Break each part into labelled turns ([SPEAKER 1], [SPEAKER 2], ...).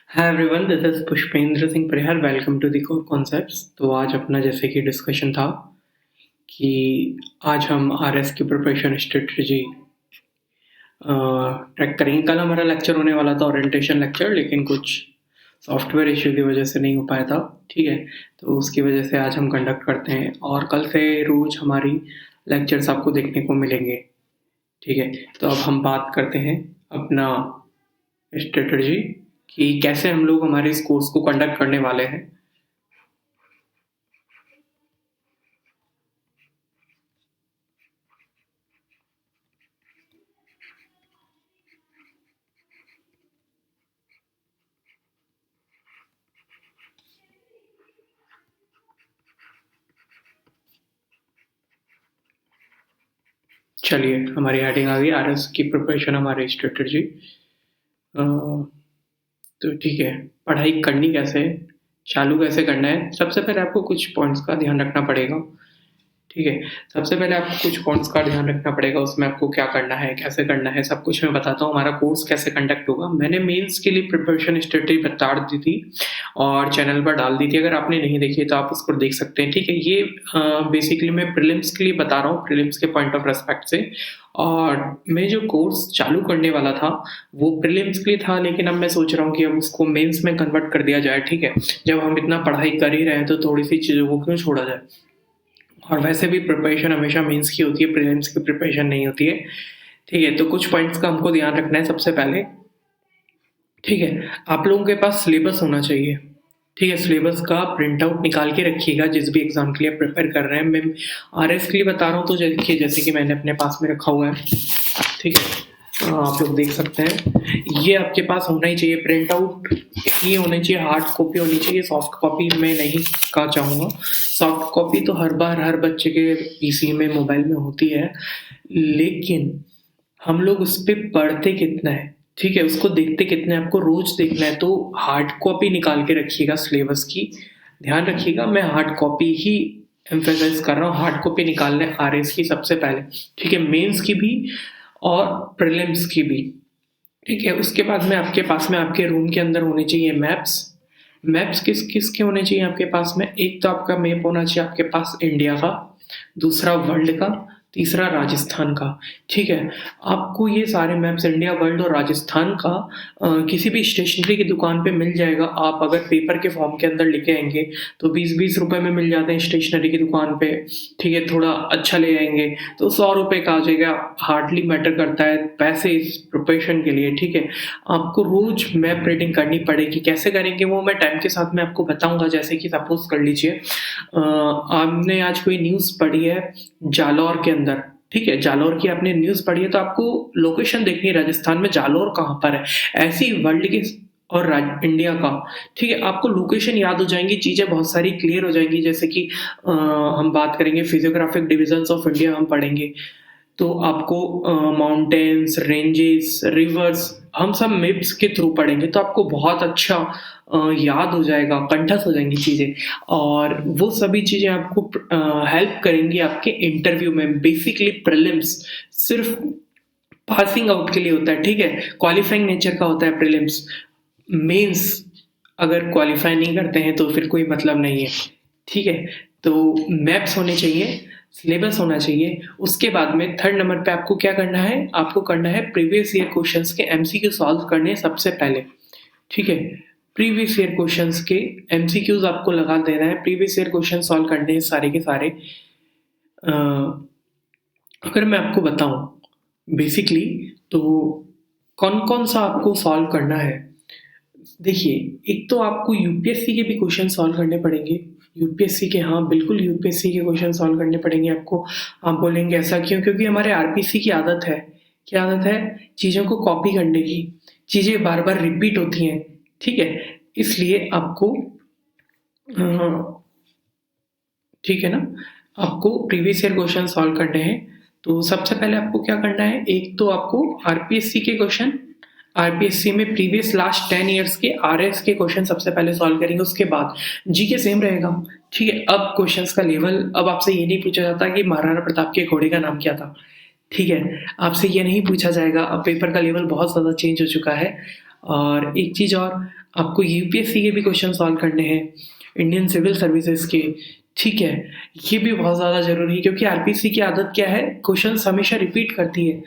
[SPEAKER 1] Hi everyone, this is Pushpendra Singh Parihar. Welcome to the core concepts. तो आज अपना जैसे कि डिस्कशन था कि आज हम आरएस की प्रिपरेशन स्ट्रेटजी ट्रैक करेंगे। कल हमारा लेक्चर होने वाला था ओरिएंटेशन लेक्चर, लेकिन कुछ सॉफ्टवेयर इश्यू की वजह से नहीं हो पाया था। ठीक है, तो उसकी वजह से आज हम कंडक्ट करते हैं और कल से रोज हमारी लेक्चर्स आपको देखने को मिलेंगे। ठीक है, तो अब हम बात करते हैं अपना स्ट्रेटजी कि कैसे हम लोग हमारे इस कोर्स को कंडक्ट करने वाले हैं। चलिए, हमारी हेडिंग आ गई आरएस की प्रिपरेशन, हमारी स्ट्रेटजी। तो ठीक है, पढ़ाई करनी कैसे है, चालू कैसे करना है। सबसे पहले आपको कुछ पॉइंट्स का ध्यान रखना पड़ेगा। ठीक है, सबसे पहले आपको कुछ पॉइंट्स का ध्यान रखना पड़ेगा। उसमें आपको क्या करना है, कैसे करना है, सब कुछ मैं बताता हूँ। हमारा कोर्स कैसे कंडक्ट होगा, मैंने मेंस के लिए प्रिपरेशन स्ट्रेटजी बता दी थी और चैनल पर डाल दी थी। अगर आपने नहीं देखी तो आप उसको देख सकते हैं। ठीक है, ये बेसिकली मैं प्रीलिम्स के लिए बता रहा हूँ, प्रीलिम्स के पॉइंट ऑफ रेस्पेक्ट से। और मैं जो कोर्स चालू करने वाला था वो प्रीलिम्स के लिए था, लेकिन अब मैं सोच रहा हूँ कि अब उसको मेंस में कन्वर्ट कर दिया जाए। ठीक है, जब हम इतना पढ़ाई कर ही रहे हैं तो थोड़ी सी चीज़ों को क्यों छोड़ा जाए। और वैसे भी प्रिपरेशन हमेशा मेंस की होती है, प्रीलिम्स की प्रिपरेशन नहीं होती है। ठीक है, तो कुछ पॉइंट्स का हमको ध्यान रखना है सबसे पहले। ठीक है, आप लोगों के पास सिलेबस होना चाहिए। ठीक है, सिलेबस का प्रिंट आउट निकाल के रखिएगा जिस भी एग्जाम के लिए प्रिपेयर कर रहे हैं। मैं आरएस के लिए बता रहा हूँ तो देखिए, जैसे कि मैंने अपने पास में रखा हुआ है। ठीक है, आप लोग देख सकते हैं, ये आपके पास होना ही चाहिए प्रिंट आउट। ये होनी चाहिए, हार्ड कॉपी होनी चाहिए, सॉफ्ट कॉपी मैं नहीं का चाहूँगा। सॉफ्ट कॉपी तो हर बार हर बच्चे के पीसी में, मोबाइल में होती है, लेकिन हम लोग उस पे पढ़ते कितना है, ठीक है, उसको देखते कितना है, आपको रोज देखना है। तो हार्ड कॉपी निकाल के रखिएगा सिलेबस की। ध्यान रखिएगा, मैं हार्ड कॉपी ही एम्फेसाइज कर रहा हूँ। हार्ड कॉपी निकालने आरएस की सबसे पहले। ठीक है, मेंस की भी और प्रीलिम्स की भी। ठीक है, उसके बाद में आपके पास में आपके रूम के अंदर होने चाहिए मैप्स। मैप्स किस किस के होने चाहिए आपके पास में? एक तो आपका मैप होना चाहिए आपके पास इंडिया का, दूसरा वर्ल्ड का, तीसरा राजस्थान का। ठीक है, आपको ये सारे मैप्स इंडिया, वर्ल्ड और राजस्थान का किसी भी स्टेशनरी की दुकान पे मिल जाएगा। आप अगर पेपर के फॉर्म के अंदर लेके आएंगे तो 20-20 रुपए में मिल जाते हैं स्टेशनरी की दुकान पे। ठीक है, थोड़ा अच्छा ले आएंगे तो 100 रुपए का आ जाएगा। हार्डली मैटर करता है पैसे इस प्रिपरेशन के लिए। ठीक है, आपको रोज मैप रीडिंग करनी पड़ेगी। कैसे करेंगे वो मैं टाइम के साथ में आपको बताऊंगा। जैसे कि सपोज कर लीजिए, आपने आज कोई न्यूज़ पढ़ी है जालौर के अंदर। ठीक है, जालौर की आपने न्यूज़ पढ़ी है तो आपको लोकेशन देखनी है राजस्थान में जालौर कहाँ पर है। ऐसे ही वर्ल्ड के और इंडिया का। ठीक है, आपको लोकेशन याद हो जाएंगी, चीज़ें बहुत सारी क्लियर हो जाएंगी। जैसे कि हम बात करेंगे फिजियोग्राफिक डिविजन्स ऑफ इंडिया हम पढ़ेंगे तो आपको माउंटेन्स, रेंजेस, रिवर्स हम सब मैप्स के थ्रू पढ़ेंगे तो आपको बहुत अच्छा याद हो जाएगा, कंठस्थ हो जाएंगी चीज़ें। और वो सभी चीज़ें आपको हेल्प करेंगी आपके इंटरव्यू में। बेसिकली प्रीलिम्स सिर्फ पासिंग आउट के लिए होता है। ठीक है, क्वालिफाइंग नेचर का होता है प्रीलिम्स। मेंस अगर क्वालिफाई नहीं करते हैं तो फिर कोई मतलब नहीं है। ठीक है, तो मैप्स होने चाहिए, सिलेबस होना चाहिए। उसके बाद में थर्ड नंबर पे आपको क्या करना है, आपको करना है प्रीवियस ईयर क्वेश्चंस के एमसीक्यू सॉल्व करने सबसे पहले। ठीक है, प्रीवियस ईयर क्वेश्चंस के एमसीक्यूज आपको लगा देना है, प्रीवियस ईयर क्वेश्चन सॉल्व करने हैं सारे के सारे। अ, अगर मैं आपको बताऊं बेसिकली तो कौन-कौन सा आपको सॉल्व करना है। देखिए, एक तो आपको यूपीएससी के भी क्वेश्चन सॉल्व करने पड़ेंगे। यूपीएससी के, हाँ बिल्कुल यूपीएससी के क्वेश्चन सॉल्व करने पड़ेंगे आपको। आप बोलेंगे ऐसा क्यों? क्योंकि हमारे आरपीसी की आदत है। क्या आदत है? चीज़ों को कॉपी करने की। चीज़ें बार-बार रिपीट होती हैं। ठीक है? इसलिए आपको ठीक है ना? आपको प्रीवियस ईयर क्वेश्चन सॉल्व करने हैं। तो सबसे पहले आपको क्या करना है, एक तो आपको आरपीएससी के क्वेश्चन, आरपीएससी में प्रीवियस लास्ट 10 इयर्स के आरएस के क्वेश्चन सबसे पहले सॉल्व करेंगे। उसके बाद जीके सेम रहेगा। ठीक है, अब क्वेश्चंस का लेवल, अब आपसे ये नहीं पूछा जाता कि महाराणा प्रताप के घोड़े का नाम क्या था। ठीक है, आपसे ये नहीं पूछा जाएगा। अब पेपर का लेवल बहुत ज़्यादा चेंज हो चुका है। और एक चीज़ और, आपको यूपीएससी के भी क्वेश्चन सॉल्व करने हैं, इंडियन सिविल सर्विसेज के, ठीक है? ये भी बहुत ज़्यादा ज़रूरी है क्योंकि आरपीसी की आदत क्या है, क्वेश्चन्स हमेशा रिपीट करती है।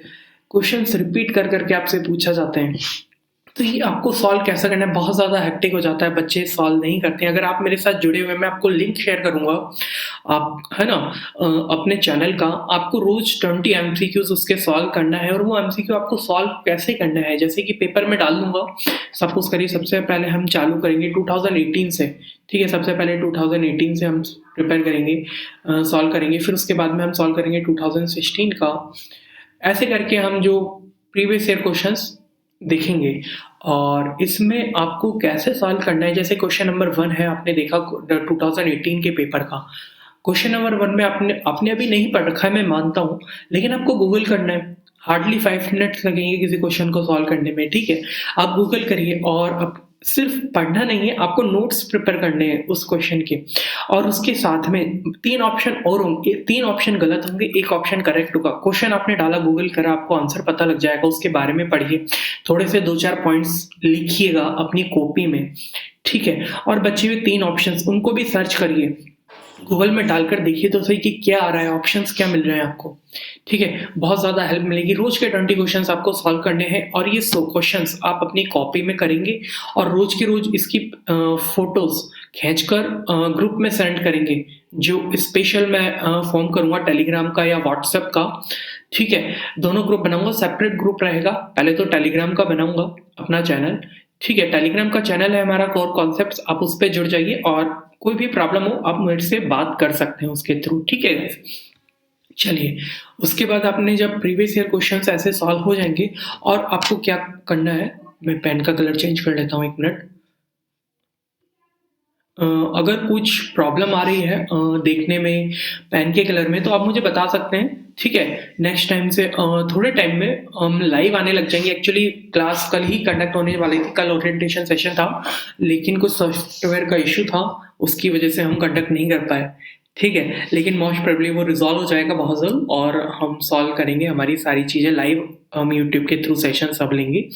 [SPEAKER 1] क्वेश्चन्स रिपीट कर के आपसे पूछा जाते हैं। तो ये आपको सॉल्व कैसे करना है, बहुत ज़्यादा हेक्टिक हो जाता है, बच्चे सॉल्व नहीं करते हैं। अगर आप मेरे साथ जुड़े हुए हैं, मैं आपको लिंक शेयर करूँगा, आप है ना अपने चैनल का, आपको रोज़ 20 एमसीक्यूज़ उसके सॉल्व करना है और वो एमसीक्यू आपको सॉल्व कैसे करना है, जैसे कि पेपर में डाल दूँगा। सपोज़ करिए सबसे पहले हम चालू करेंगे 2018 से, ठीक है? सबसे पहले 2018 से हम प्रिपेयर करेंगे, सॉल्व करेंगे, फिर उसके बाद में हम सॉल्व करेंगे 2016 का। ऐसे करके हम जो प्रीवियस ईयर क्वेश्चंस देखेंगे और इसमें आपको कैसे सॉल्व करना है, जैसे क्वेश्चन नंबर 1 है, आपने देखा 2018 के पेपर का। क्वेश्चन नंबर 1 में आपने आपने अभी नहीं पढ़ रखा है, मैं मानता हूँ, लेकिन आपको गूगल करना है। हार्डली 5 मिनट्स लगेंगे किसी क्वेश्चन को सॉल्व करने में, ठीक है? आप गूगल करिए और आप सिर्फ पढ़ना नहीं है, आपको नोट्स प्रिपेयर करने हैं उस क्वेश्चन के और उसके साथ में 3 ऑप्शन और होंगे, 3 ऑप्शन गलत होंगे, 1 ऑप्शन करेक्ट होगा। क्वेश्चन आपने डाला, गूगल करा, आपको आंसर पता लग जाएगा, उसके बारे में पढ़िए। थोड़े से 2-4 पॉइंट्स लिखिएगा अपनी कॉपी में, ठीक है? और बचे हुए 3 ऑप्शंस उनको भी सर्च करिए। गूगल में डालकर देखिए तो सही कि क्या आ रहा है, ऑप्शंस क्या मिल रहे हैं आपको, ठीक है? बहुत ज़्यादा हेल्प मिलेगी। रोज़ के 20 क्वेश्चंस आपको सॉल्व करने हैं और ये 100 क्वेश्चंस आप अपनी कॉपी में करेंगे और रोज़ के रोज़ इसकी फ़ोटोज़ खींचकर ग्रुप में सेंड करेंगे। जो स्पेशल मैं फ़ॉर्म करूँगा टेलीग्राम का या व्हाट्सएप का, ठीक है? दोनों ग्रुप बनाऊँगा, सेपरेट ग्रुप रहेगा। पहले तो टेलीग्राम का बनाऊँगा अपना चैनल, ठीक है? टेलीग्राम का चैनल है हमारा कोर कॉन्सेप्ट्स, आप उस पे जुड़ जाइए और कोई भी प्रॉब्लम हो आप मेरे से बात कर सकते हैं उसके थ्रू, ठीक है गाइस? चलिए, उसके बाद आपने जब प्रीवियस ईयर क्वेश्चंस ऐसे सॉल्व हो जाएँगे और आपको क्या करना है, मैं पेन का कलर चेंज कर लेता हूँ 1 मिनट। अ, अगर कुछ प्रॉब्लम आ रही है देखने में पेन के कलर में तो आप मुझे बता सकते हैं, ठीक है? नेक्स्ट टाइम से थोड़े टाइम में हम लाइव आने लग जाएँगे। एक्चुअली क्लास कल ही कंडक्ट होने वाली थी, कल ओरिएंटेशन सेशन था, लेकिन कुछ सॉफ्टवेयर का इश्यू था, उसकी वजह से हम कंडक्ट नहीं कर पाए, ठीक है? लेकिन मोस्ट प्रोबेबली वो रिज़ॉल्व हो जाएगा बहुत जल्द और हम सॉल्व करेंगे हमारी सारी चीज़ें लाइव, हम यूट्यूब के थ्रू सेशन सब लेंगे।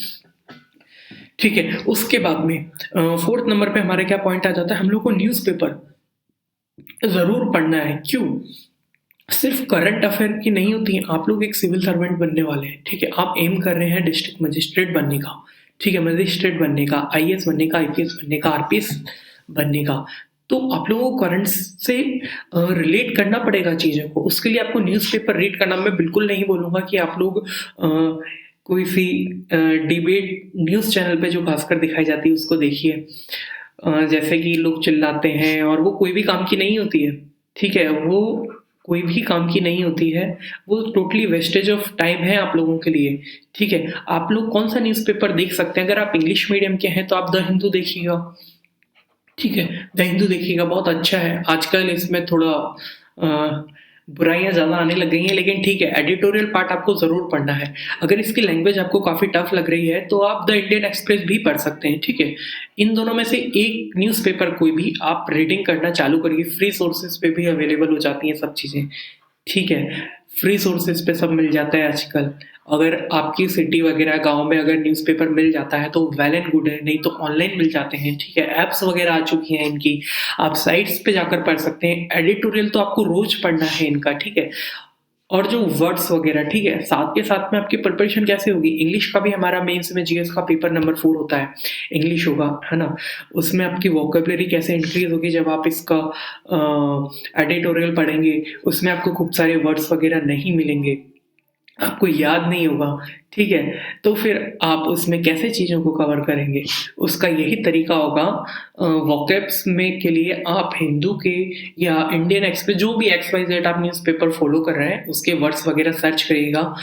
[SPEAKER 1] ठीक है, उसके बाद में 4th नंबर पे हमारा क्या पॉइंट आ जाता है, हम लोग को न्यूज़पेपर ज़रूर पढ़ना है। क्यों? सिर्फ़ करंट अफ़ेयर की नहीं होती हैं, आप लोग एक सिविल सर्वेंट बनने वाले हैं, ठीक है? आप एम कर रहे हैं डिस्ट्रिक्ट मजिस्ट्रेट बनने का, ठीक है? मजिस्ट्रेट बनने का, आईएएस बनने का, आईपीएस बनने का, आरपीएस बनने का। तो आप लोगों को करंट से रिलेट करना पड़ेगा चीज़ों को, उसके लिए आपको न्यूज़पेपर रीड करना, मैं बिल्कुल नहीं बोलूँगा कि आप लोग कोई सी डिबेट न्यूज़ चैनल पे जो ख़ासकर दिखाई जाती है उसको देखिए। जैसे कि लोग चिल्लाते हैं और वो कोई भी काम की नहीं होती है, ठीक है? वो कोई भी काम की नहीं होती है, वो टोटली वेस्टेज ऑफ टाइम है आप लोगों के लिए, ठीक है? आप लोग कौन-सा न्यूज़पेपर देख सकते हैं, अगर आप इंग्लिश मीडियम के हैं तो आप द हिंदू देखिएगा, ठीक है? द हिंदू देखिएगा, बहुत अच्छा है। आजकल इसमें थोड़ा बुराइयाँ ज़्यादा आने लग गई हैं, लेकिन ठीक है, एडिटोरियल पार्ट आपको ज़रूर पढ़ना है। अगर इसकी लैंग्वेज आपको काफ़ी टफ लग रही है, तो आप द इंडियन एक्सप्रेस भी पढ़ सकते हैं, ठीक है? इन दोनों में से एक न्यूज़पेपर कोई भी आप रीडिंग करना चालू करिए, फ्री सोर्सेज़ पे भी अवेलेबल हो जाती हैं सब चीज़ें, ठीक है? फ्री सोर्सेज़ पे सब मिल जाता है आजकल। अगर आपकी सिटी वगैरह गाँव में अगर न्यूज़पेपर मिल जाता है तो वेल एंड गुड है, नहीं तो ऑनलाइन मिल जाते हैं, ठीक है? ऐप्स वगैरह आ चुकी हैं इनकी, आप साइट्स पे जाकर पढ़ सकते हैं। एडिटोरियल तो आपको रोज़ पढ़ना है इनका, ठीक है? और जो वर्ड्स वगैरह, ठीक है? साथ के साथ में आपकी प्रिपरेशन कैसे होगी? इंग्लिश का भी हमारा मेंस में जीएस का पेपर नंबर 4 होता है, इंग्लिश होगा, है ना? उसमें आपकी वोकैब्युलरी कैसे इंक्रीज़ होगी जब आप इसका एडिटोरियल पढ़ेंगे, उसमें आपको खूब सारे वर्ड्स वगैरह नहीं मिलेंगे, आपको याद नहीं होगा, ठीक है? तो फिर आप उसमें कैसे चीज़ों को कवर करेंगे? उसका यही तरीका होगा, वोकैब्स में के लिए आप हिंदू के या इंडियन एक्सप्रेस जो भी XYZ आप न्यूज़पेपर फ़ॉलो कर रहे हैं, उसके वर्ड्स वगैरह सर्च करिएगा,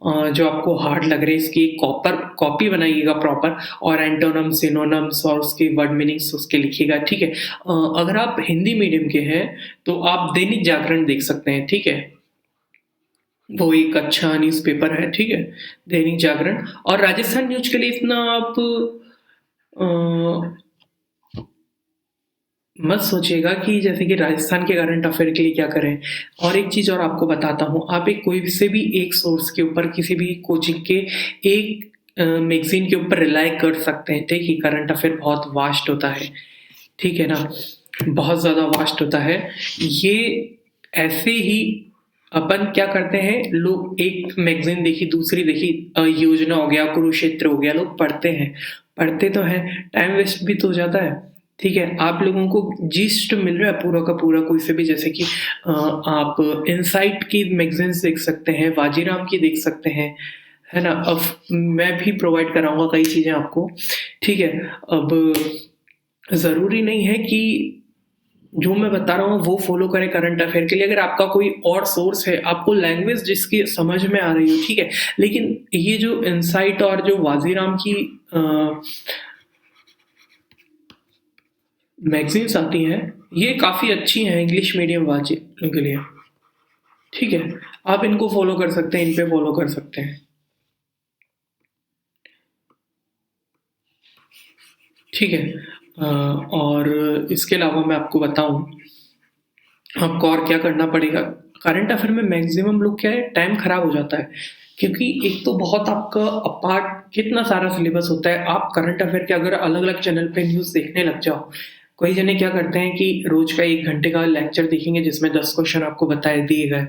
[SPEAKER 1] जो आपको हार्ड लग रहे हैं इसकी कॉपी बनाइएगा प्रॉपर और एंटोनिम्स, सिनोनिम्स और उसके वर्ड मीनिंग्स उसके लिखिएगा, ठीक है? अगर आप हिंदी मीडियम के हैं, तो आप दैनिक जागरण देख सकते हैं, ठीक है? वो एक अच्छा न्यूज़पेपर है, ठीक है? दैनिक जागरण और राजस्थान न्यूज़ के लिए इतना आप अ, मत सोचिएगा कि जैसे कि राजस्थान के करंट अफ़ेयर के लिए क्या करें। और एक चीज़ और आपको बताता हूँ, आप एक कोई से भी एक सोर्स के ऊपर किसी भी कोचिंग के एक मैगज़ीन के ऊपर रिलाय कर सकते हैं। देखिए करंट अफ़ेयर बहुत वास्ट होता है, ठीक है ना? बहुत ज़्यादा वास्ट होता है। ये ऐसे ही अपन क्या करते हैं, लोग एक मैगज़ीन देखी, दूसरी देखी, योजना हो गया, कुरुक्षेत्र हो गया, लोग पढ़ते हैं। पढ़ते तो हैं, टाइम वेस्ट भी तो हो जाता है, ठीक है? आप लोगों को जिस्ट मिल रहा है पूरा का पूरा कोई से भी, जैसे कि आप इनसाइट की मैगज़ीन्स देख सकते हैं, बाजीराव की देख सकते हैं, है ना? अब मैं भी प्रोवाइड कराऊँगा कई चीज़ें आपको, ठीक है? अब ज़रूरी नहीं है कि जो मैं बता रहा हूँ वो फ़ॉलो करें करंट अफ़ेयर के लिए। अगर आपका कोई और सोर्स है, आपको लैंग्वेज जिसकी समझ में आ रही हो, ठीक है। लेकिन ये जो इनसाइट और जो वाजीराम की मैगज़ीन्स आती हैं, ये काफ़ी अच्छी हैं इंग्लिश मीडियम वालों के लिए, ठीक है। आप इनको फ़ॉलो कर सकते हैं, इन पे फ़ॉलो कर सकते हैं। ठीक है। और इसके अलावा मैं आपको बताऊँ, आपको और क्या करना पड़ेगा। करंट अफ़ेयर में मैक्सिमम लोग क्या है, टाइम खराब हो जाता है, क्योंकि एक तो बहुत आपका अपार्ट कितना सारा सिलेबस होता है। आप करंट अफ़ेयर के अगर अलग-अलग चैनल पे न्यूज़ देखने लग जाओ, कई जने क्या करते हैं कि रोज़ का 1 घंटे का लेक्चर देखेंगे जिसमें 10 क्वेश्चन आपको बताए दिए गए।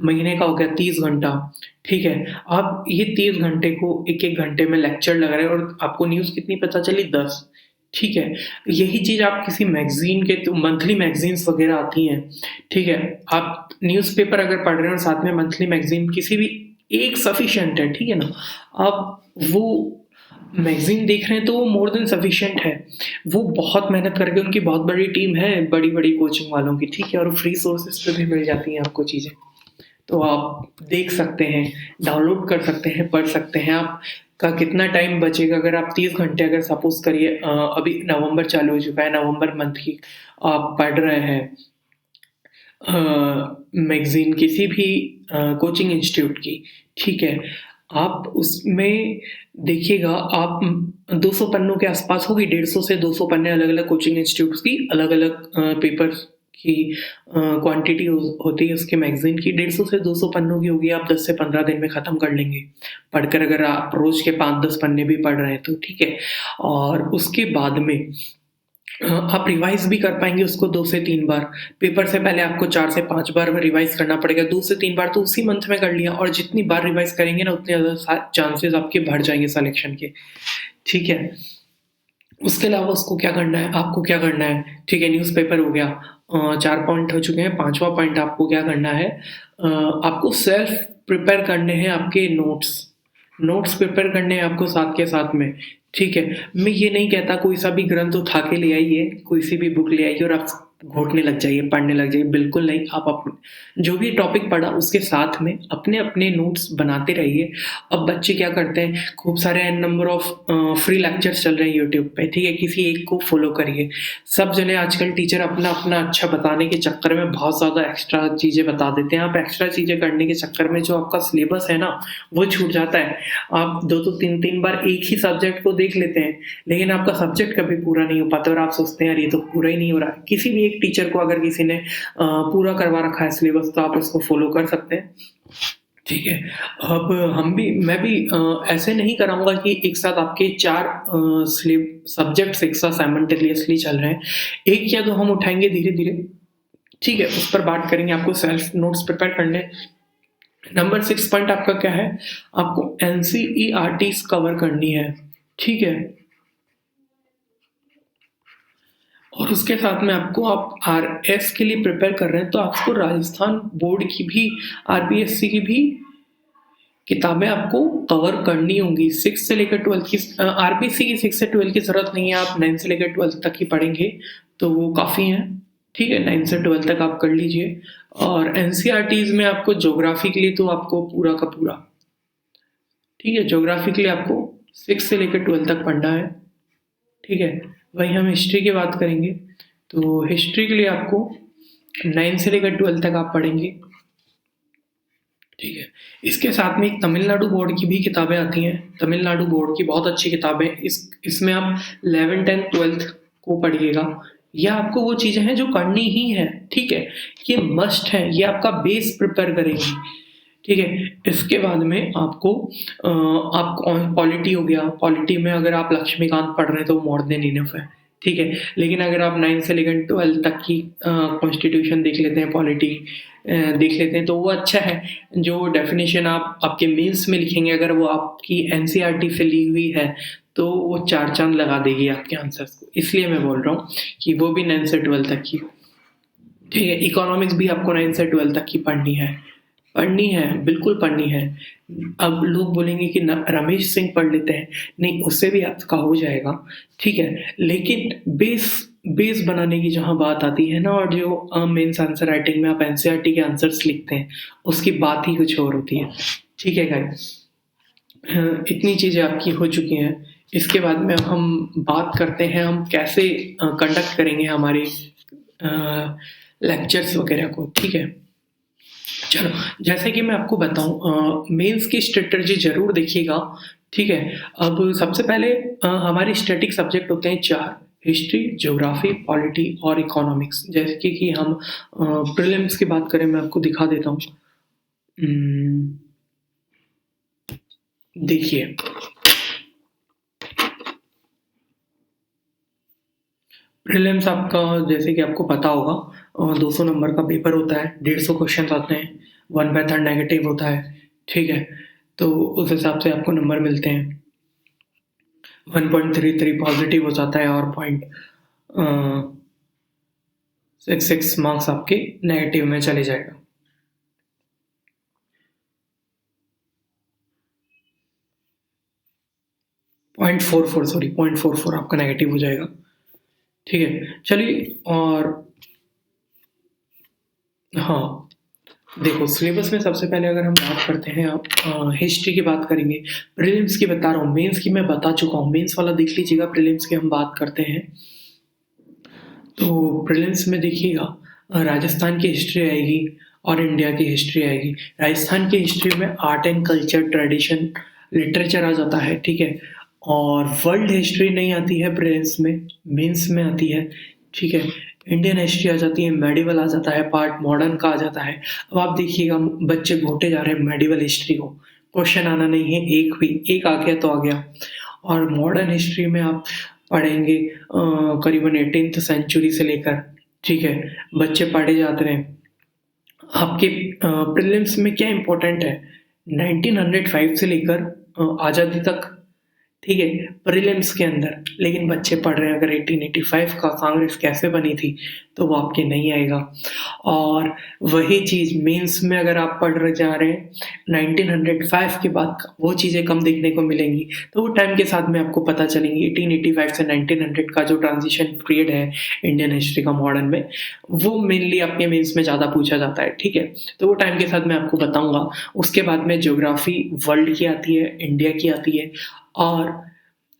[SPEAKER 1] महीने का हो गया 30 घंटा, ठीक है। आप ये 30 घंटे को 1-1 घंटे में लेक्चर लगा रहे हैं और आपको न्यूज़ कितनी पता चली, 10, ठीक है। यही चीज़ आप किसी मैगज़ीन के, तो मंथली मैगज़ीन्स वग़ैरह आती हैं, ठीक है। आप न्यूज़पेपर अगर पढ़ रहे हैं और साथ में मंथली मैगज़ीन किसी भी एक सफिशिएंट है, ठीक है ना? आप वो मैगज़ीन देख रहे हैं तो वो मोर देन सफिशिएंट है। वो बहुत मेहनत करके, उनकी बहुत बड़ी टीम है, बड़ी-बड़ी कोचिंग वालों की, ठीक है? और फ्री सोर्सेज़ पे भी मिल जाती हैं आपको चीज़ें। तो आप देख सकते हैं, डाउनलोड कर सकते हैं, पढ़ सकते हैं। आपका कितना टाइम बचेगा अगर आप 30 घंटे, अगर सपोज़ करिए अभी नवंबर चालू हो चुका है, नवंबर मंथ की आप पढ़ रहे हैं मैगज़ीन किसी भी कोचिंग इंस्टीट्यूट की, ठीक है? आप उसमें देखिएगा, आप 200 पन्नों के आसपास होगी, 150 से 200 पन्ने अलग-अलग कोचिंग इंस्टीट्यूट्स की, अलग-अलग पेपर्स की क्वांटिटी होती है उसके मैगज़ीन की। 150 से 200 पन्नों की होगी, आप 10 से 15 दिन में ख़त्म कर लेंगे। पढ़कर अगर आप रोज़ के 5-10 पन्ने भी पढ़ रहे हैं तो, ठीक है? और उसके बाद में आप रिवाइज़ भी कर पाएँगे उसको 2 से 3 बार। पेपर से पहले आपको 4 से 5 बार रिवाइज़ करना पड़ेगा, 2 से 3 बार तो उसी मंथ में कर लिया, और जितनी बार रिवाइज़ करेंगे ना उतने ज़्यादा चांसेज़ आपके बढ़ जाएँगे सिलेक्शन के, ठीक है? उसके अलावा उसको क्या करना है, आपको क्या करना है, ठीक है, न्यूज़पेपर हो गया, 4 पॉइंट हो चुके हैं, 5वाँ पॉइंट आपको क्या करना है, आपको सेल्फ प्रिपेयर करने हैं आपके नोट्स। नोट्स प्रिपेयर करने हैं आपको साथ के साथ में, ठीक है। मैं ये नहीं कहता कोई सा भी ग्रंथ उठा के ले आइए, कोई सी भी बुक ले आइए और आप घोटने लग जाइए, पढ़ने लग जाइए, बिल्कुल नहीं। आप जो भी टॉपिक पढ़ा उसके साथ में अपने-अपने नोट्स बनाते रहिए। अब बच्चे क्या करते हैं, खूब सारे an number of free lectures चल रहे हैं यूट्यूब पे, ठीक है, किसी एक को फॉलो करिए। सब जने आजकल टीचर अपना-अपना अच्छा बताने के चक्कर में बहुत ज़्यादा एक्स्ट्रा चीज़ें बता देते हैं। आप एक्स्ट्रा चीज़ें करने के चक्कर में जो आपका सिलेबस है ना, वो छूट जाता है। आप 2-2 3-3 बार एक ही सब्जेक्ट को देख लेते हैं, लेकिन आपका सब्जेक्ट कभी पूरा नहीं हो पाता और आप सोचते हैं यार ये तो पूरा ही नहीं हो रहा है। किसी भी एक टीचर को अगर किसी ने पूरा करवा रखा है सिलेबस तो आप उसको फॉलो कर सकते हैं, ठीक है। अब मैं भी ऐसे नहीं कराऊँगा कि एक साथ आपके 4 सब्जेक्ट्स एक साथ साइमल्टेनियसली चल रहे हैं। एक या 2 हम उठाएँगे धीरे-धीरे, ठीक है, उस पर बात करेंगे। आपको सेल्फ नोट्स प्रिपेयर करने। नंबर 6 पॉइंट आपका क्या है? आपको एनसीईआरटीज़ कवर करनी है, ठीक है? और उसके साथ में आपको, आप आरएस के लिए प्रिपेयर कर रहे हैं, तो आपको राजस्थान बोर्ड की भी, आरपीएससी की भी किताबें आपको कवर करनी होंगी। 6 से लेकर 12 की, आरपीएससी की 6 से 12 की ज़रूरत नहीं है, आप 9 से लेकर 12 तक ही पढ़ेंगे, तो वो काफ़ी हैं, ठीक है? 9 से 12 तक आप कर लीजिए। और एनसीईआरटीज़ में आपको ज्योग्राफी के लिए तो आपको पूरा का पूरा, ठीक है, ज्योग्राफी के लिए आपको 6 से लेकर 12 तक पढ़ना है, ठीक है। वहीं हम हिस्ट्री की बात करेंगे, तो हिस्ट्री के लिए आपको 9 से लेकर 12 तक आप पढ़ेंगे, ठीक है। इसके साथ में एक तमिलनाडु बोर्ड की भी किताबें आती हैं, तमिलनाडु बोर्ड की बहुत अच्छी किताबें, इसमें आप 11th 10th 12th को पढ़िएगा। ये आपको वो चीज़ें हैं जो करनी ही है, ठीक है। ये मस्ट है, ये आपका बेस प्रिपेयर करेंगी, ठीक है? इसके बाद में आपको आप पॉलिटी हो गया, पॉलिटी में अगर आप लक्ष्मीकांत पढ़ रहे हैं तो मोर देन इनफ है, ठीक है? लेकिन अगर आप 9 से लेकर 12 तक की कॉन्स्टिट्यूशन देख लेते हैं, पॉलिटी देख लेते हैं तो वो अच्छा है। जो डेफ़िनेशन आप आपके मेंस में लिखेंगे अगर वो आपकी एनसीईआरटी से ली हुई है, तो वो 4 चाँद लगा देगी आपके आंसर्स को। इसलिए मैं बोल रहा हूँ कि वो भी 9 से 12 तक की। ठीक है, इकोनॉमिक्स भी आपको 9 से 12 तक की पढ़नी है, बिल्कुल पढ़नी है। अब लोग बोलेंगे कि न रमेश सिंह पढ़ लेते हैं, नहीं उससे भी आपका हो जाएगा, ठीक है। लेकिन बेस बेस बनाने की जहाँ बात आती है ना और जो मेंस आंसर राइटिंग में आप एनसीईआरटी के आंसर्स लिखते हैं, उसकी बात ही कुछ और होती है। ठीक है गाइस, इतनी चीज़ें आपकी हो चुकी हैं। इसके बाद में हम बात करते हैं हम कैसे कंडक्ट करेंगे हमारे लेक्चर्स वगैरह को, ठीक है। चलो, जैसे कि मैं आपको बताऊँ मेंस की स्ट्रैटेजी ज़रूर देखिएगा, ठीक है। अब सबसे पहले हमारे स्टैटिक सब्जेक्ट होते हैं 4 हिस्ट्री, ज्योग्राफी, पॉलिटी और इकोनॉमिक्स। जैसे कि हम प्रीलिम्स की बात करें, मैं आपको दिखा देता हूँ। देखिए, प्रीलिम्स आपका जैसे कि आपको पता होगा 200 नंबर का पेपर होता है, 150 क्वेश्चन आते हैं, 1/3 नेगेटिव होता है, ठीक है? तो उस हिसाब से आपको नंबर मिलते हैं। 1.33 पॉजिटिव हो जाता है और 66 मार्क्स आपके नेगेटिव में चले जाएगा। पॉइंट 44 आपका नेगेटिव हो जाएगा, ठीक है। चलिए, और हाँ, देखो सिलेबस में सबसे पहले अगर हम बात करते हैं, आप हिस्ट्री की बात करेंगे। प्रीलिम्स की बता रहा हूँ, मेंस की मैं बता चुका हूँ, मेंस वाला देख लीजिएगा। प्रीलिम्स की हम बात करते हैं तो प्रीलिम्स में देखिएगा राजस्थान की हिस्ट्री आएगी और इंडिया की हिस्ट्री आएगी। राजस्थान की हिस्ट्री में art and culture, tradition, literature आ जाता है, ठीक है। और वर्ल्ड हिस्ट्री नहीं आती है प्रीलिम्स में, मेंस में आती है, ठीक है। इंडियन हिस्ट्री आ जाती है, मेडिवल आ जाता है, पार्ट मॉडर्न का आ जाता है। अब आप देखिएगा बच्चे घोटे जा रहे हैं मेडिवल हिस्ट्री को, क्वेश्चन आना नहीं है एक भी, एक आ गया तो आ गया। और मॉडर्न हिस्ट्री में आप पढ़ेंगे करीबन 18th सेंचुरी से लेकर, ठीक है, बच्चे पढ़े जाते हैं। आपके प्रीलिम्स में क्या इम्पोर्टेंट है, 1905 से लेकर आज़ादी तक, ठीक है, प्रीलिम्स के अंदर। लेकिन बच्चे पढ़ रहे हैं अगर 1885 का कांग्रेस कैसे बनी थी, तो वो आपके नहीं आएगा। और वही चीज़ मेंस में अगर आप पढ़ रहे जा रहे हैं 1905 के बाद वो चीज़ें कम देखने को मिलेंगी, तो वो टाइम के साथ में आपको पता चलेंगी। 1885 से 1900 का जो ट्रांजिशन पीरियड है इंडियन हिस्ट्री का मॉडर्न में, वो मेनली आपके मेंस में ज़्यादा पूछा जाता है, ठीक है। तो वो टाइम के साथ मैं आपको बताऊँगा। उसके बाद में ज्योग्राफी वर्ल्ड की आती है, इंडिया की आती है और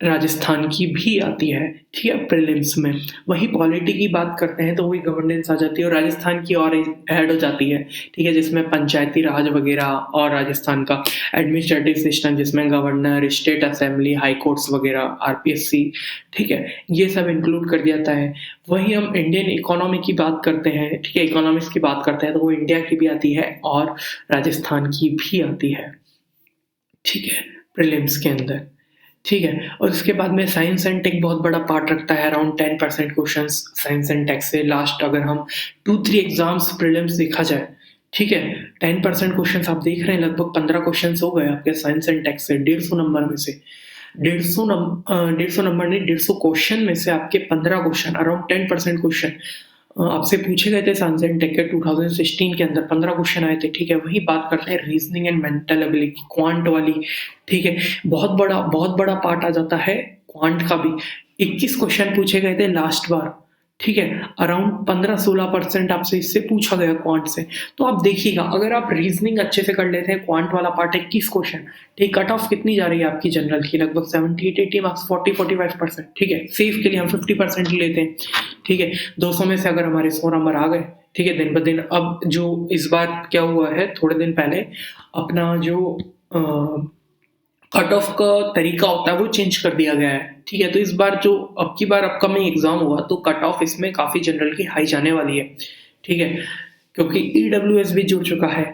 [SPEAKER 1] राजस्थान की भी आती है, ठीक है, प्रीलिम्स में। वहीं पॉलिटी की बात करते हैं तो वही गवर्नेंस आ जाती है और राजस्थान की और ऐड हो जाती है, ठीक है, जिसमें पंचायती राज वगैरह और राजस्थान का एडमिनिस्ट्रेटिव सिस्टम जिसमें governor, state assembly, high courts वगैरह, आरपीएससी, ठीक है, ये सब इंक्लूड कर दिया जाता है। वहीं हम इंडियन इकोनॉमी की बात करते हैं, ठीक है, इकोनॉमिक्स की बात करते हैं तो वो इंडिया की भी आती है और राजस्थान की भी आती है, ठीक है, प्रीलिम्स के अंदर। ठीक है, और उसके बाद में साइंस एंड टेक बहुत बड़ा पार्ट रखता है, around 10% questions science and tech से। लास्ट अगर हम 2-3 एग्जाम्स प्रीलिम्स देखा जाए, ठीक है, 10% क्वेश्चंस आप देख रहे हैं, लगभग 15 क्वेश्चंस हो गए आपके साइंस एंड टेक से 150 नंबर में से। 150 नंबर नहीं, 150 क्वेश्चन में से आपके 15 क्वेश्चन, अराउंड 10% क्वेश्चन आपसे पूछे गए थे साइंस एंड टेक के 2016 के अंदर 15 क्वेश्चन आए थे, ठीक है। वही बात करते हैं reasoning and mental ability, quant वाली, ठीक है, बहुत बड़ा पार्ट आ जाता है क्वांट का भी। 21 क्वेश्चन पूछे गए थे लास्ट बार, ठीक है, अराउंड 15-16% आपसे इससे पूछा गया क्वांट से। तो आप देखिएगा अगर आप रीजनिंग अच्छे से कर लेते हैं, क्वांट वाला पार्ट 21 क्वेश्चन, ठीक, कट ऑफ कितनी जा रही है आपकी जनरल की, लगभग 78-80 मार्क्स, 40-45%, ठीक है। सेफ के लिए हम 50% लेते हैं, ठीक है। 200 में से अगर हमारे 100 नंबर आ गए, ठीक है, दिन ब दिन। अब जो इस बार क्या हुआ है, थोड़े दिन पहले अपना जो कट ऑफ का तरीका होता है वो चेंज कर दिया गया है, ठीक है। तो इस बार जो अब की बार अपकमिंग एग्जाम हुआ तो कट ऑफ इसमें काफ़ी जनरल की हाई जाने वाली है, ठीक है, क्योंकि ईडब्ल्यूएस भी जुड़ चुका है,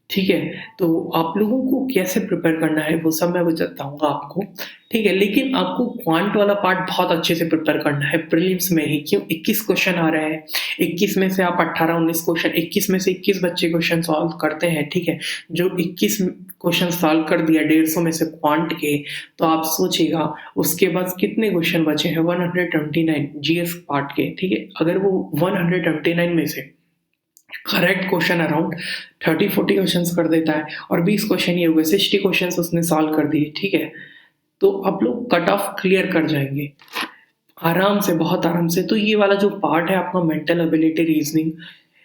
[SPEAKER 1] ठीक है? तो आप लोगों को कैसे प्रिपेयर करना है वो सब मैं बताऊँगा आपको, ठीक है? लेकिन आपको क्वांट वाला पार्ट बहुत अच्छे से प्रिपेयर करना है प्रीलिम्स में ही। क्यों? 21 क्वेश्चन आ रहे हैं, 21 में से आप 18-19 क्वेश्चन 21 में से 21 बच्चे क्वेश्चन सॉल्व करते हैं, ठीक है? जो 21 क्वेश्चन सॉल्व कर दिया 150 में से क्वांट के, तो आप सोचिएगा उसके बाद कितने क्वेश्चन बचे हैं 129 जीएस पार्ट के, ठीक है? अगर वो 129 में से करेक्ट क्वेश्चन अराउंड 30-40 क्वेश्चंस कर देता है और 20 क्वेश्चन ये हुए 60 क्वेश्चंस उसने सॉल्व कर दिए, ठीक है? तो आप लोग कट ऑफ क्लियर कर जाएँगे, आराम से, बहुत आराम से। तो ये वाला जो पार्ट है आपका मेंटल एबिलिटी रीज़निंग,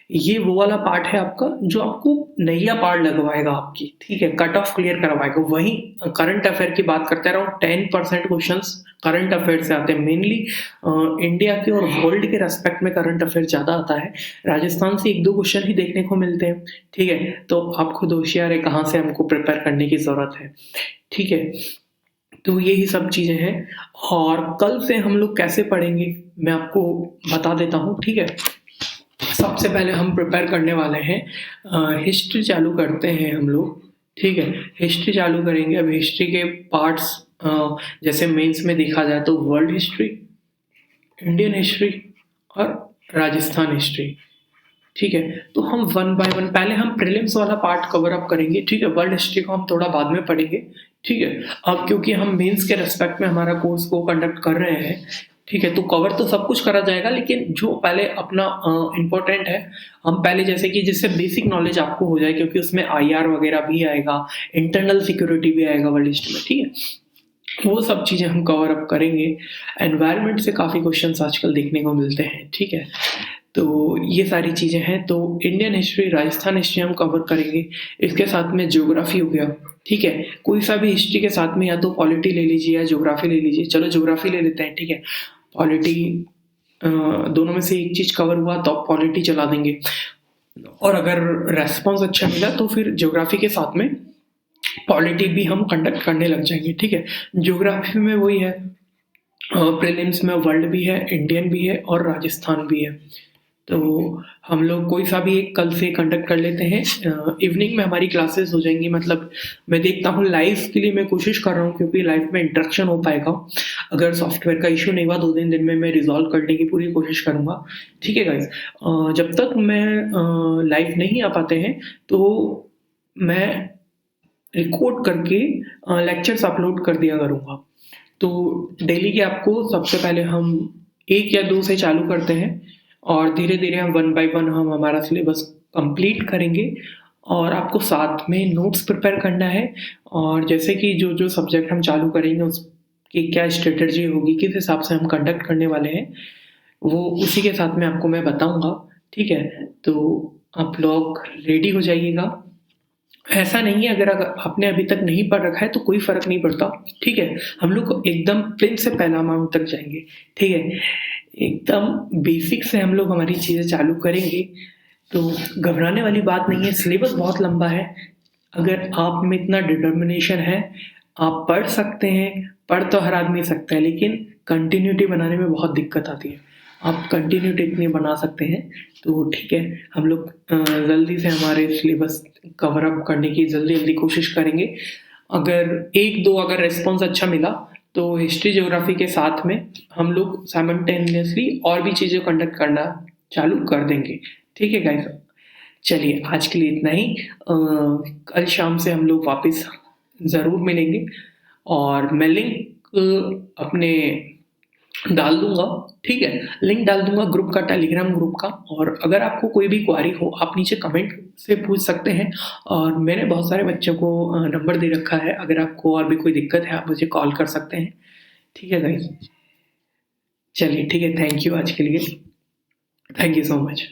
[SPEAKER 1] ये वो वाला पार्ट है आपका जो आपको नैया पार लगवाएगा आपकी, ठीक है? कट ऑफ क्लियर करवाएगा। वहीं करंट अफेयर की बात करते हैं, अराउंड 10% क्वेश्चंस करंट अफेयर से आते हैं। मेनली इंडिया के और वर्ल्ड के रेस्पेक्ट में करंट अफेयर ज़्यादा आता है। राजस्थान से 1-2 क्वेश्चन ही देखने को मिलते हैं, ठीक है? तो आप खुद होशियार हैं, कहाँ से हमको प्रिपेयर करने की ज़रूरत है, ठीक है? तो यही सब चीज़ें हैं और कल से हम लोग कैसे पढ़ेंगे, मैं आपको बता देता हूँ, ठीक है? सबसे पहले हम प्रिपेयर करने वाले हैं हिस्ट्री चालू करते हैं हम लोग, ठीक है? हिस्ट्री चालू करेंगे। अब हिस्ट्री के पार्ट्स जैसे मेंस में देखा जाए तो वर्ल्ड हिस्ट्री, इंडियन हिस्ट्री और राजस्थान हिस्ट्री, ठीक है? तो हम वन बाय वन पहले हम प्रीलिम्स वाला पार्ट कवर अप करेंगे, ठीक है? वर्ल्ड हिस्ट्री को हम थोड़ा बाद में पढ़ेंगे, ठीक है? अब क्योंकि हम मेंस के रिस्पेक्ट में हमारा कोर्स को कंडक्ट कर रहे हैं, ठीक है? तो कवर तो सब कुछ करा जाएगा लेकिन जो पहले अपना इम्पोर्टेंट है, हम पहले जैसे कि जिससे बेसिक नॉलेज आपको हो जाए क्योंकि उसमें आईआर वगैरह भी आएगा, इंटरनल सिक्योरिटी भी आएगा वर्ल्ड हिस्ट्री में, ठीक है? वो सब चीज़ें हम कवर अप करेंगे। एनवायरनमेंट से काफ़ी क्वेश्चन्स आजकल देखने को मिलते हैं, ठीक है? तो ये सारी चीज़ें हैं, तो इंडियन हिस्ट्री, राजस्थान हिस्ट्री हम कवर करेंगे। इसके साथ में ज्योग्राफ़ी हो गया, ठीक है? कोई सा भी हिस्ट्री के साथ में या तो पॉलिटी ले लीजिए या ज्योग्राफ़ी ले लीजिए। चलो ज्योग्राफ़ी ले लेते हैं, ठीक है? पॉलिटी दोनों में से एक चीज़ कवर हुआ तो आप पॉलिटी चला देंगे और अगर रिस्पॉन्स अच्छा मिला तो फिर ज्योग्राफ़ी के साथ में पॉलिटी भी हम कंडक्ट करने लग जाएँगे, ठीक है? ज्योग्राफ़ी में वही है प्रीलिम्स में वर्ल्ड भी है, इंडियन भी है और राजस्थान भी है। तो हम लोग कोई सा भी एक कल से कंडक्ट कर लेते हैं। इवनिंग में हमारी क्लासेस हो जाएँगी मतलब मैं देखता हूँ लाइव के लिए मैं कोशिश कर रहा हूँ क्योंकि लाइव में इंटरेक्शन हो पाएगा। अगर सॉफ्टवेयर का इश्यू नहीं हुआ 2-3 दिन में मैं रिज़ॉल्व करने की पूरी कोशिश करूँगा। ठीक है गाइज़? जब तक मैं लाइव नहीं आ पाते हैं तो मैं रिकॉर्ड करके लेक्चर्स अपलोड कर दिया करूँगा। तो डेली के आपको सबसे पहले हम 1 या 2 से चालू करते हैं और धीरे-धीरे हम वन बाय वन हम हमारा सिलेबस कंप्लीट करेंगे और आपको साथ में नोट्स प्रिपेयर करना है और जैसे कि जो-जो सब्जेक्ट हम चालू करेंगे उसकी क्या स्ट्रैटेजी होगी, किस हिसाब से हम कंडक्ट करने वाले हैं, वो उसी के साथ में आपको मैं बताऊँगा, ठीक है? तो आप लोग रेडी हो जाइएगा। ऐसा नहीं है अगर आपने अभी तक नहीं पढ़ रखा है तो कोई फ़र्क नहीं पड़ता, ठीक है? हम लोग एकदम प्रिंट से पहला अमाउंट तक जाएँगे, ठीक है? एकदम बेसिक से हम लोग हमारी चीज़ें चालू करेंगे, तो घबराने वाली बात नहीं है, सिलेबस बहुत लंबा है। अगर आप में इतना डिटर्मिनेशन है, आप पढ़ सकते हैं, पढ़ तो हर आदमी सकता है लेकिन कंटिन्यूटी बनाने में बहुत दिक्कत आती है। आप कंटिन्यूटी इतनी बना सकते हैं, तो ठीक है, हम लोग जल्दी से हमारे सिलेबस कवर अप करने की जल्दी-जल्दी कोशिश करेंगे। अगर 1-2 अगर रिस्पॉन्स अच्छा मिला, तो हिस्ट्री, ज्योग्राफी के साथ में हम लोग साइमल्टेनियसली और भी चीज़ें कंडक्ट करना चालू कर देंगे। ठीक है गाइस? चलिए आज के लिए इतना ही। कल शाम से हम लोग वापस ज़रूर मिलेंगे और मैं लिंक अपने डाल दूँगा, ठीक है? लिंक डाल दूँगा ग्रुप का, टेलीग्राम ग्रुप का और अगर आपको कोई भी क्वेरी हो, आप नीचे कमेंट से पूछ सकते हैं और मैंने बहुत सारे बच्चों को नंबर दे रखा है, अगर आपको और भी कोई दिक्कत है, आप मुझे कॉल कर सकते हैं। ठीक है गाइस? चलिए ठीक है, थैंक यू आज के लिए। Thank you so much.